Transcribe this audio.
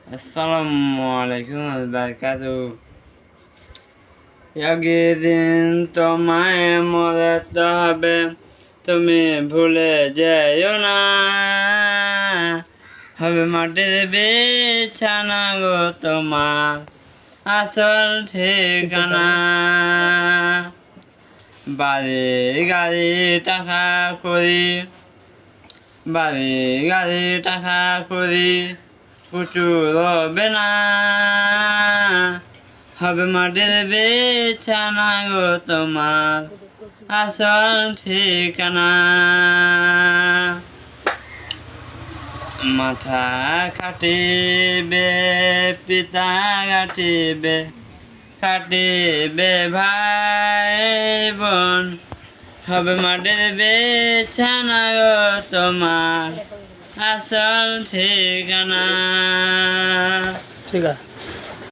আসসালামু আলাইকুম বারাকাতু। একদিন তোমায় মরতে হবে, তুমি ভুলে যেও না। হবে মাটির বিছানা গো তোমার আসল ঠিকানা। বাড়ি গাড়ি টাকা করি, বাড়ি গাড়ি টাকা করি প্রচুর হবে না। হবে মাটির বিছানা গো তোমার আসল ঠিকানা। মাথা খাটিবে পিতা কাটিবে, কাটিবে ভাই বোন। হবে মাটির বিছানা গো তোমার আসল ঠিকানা। ঠিক আছে।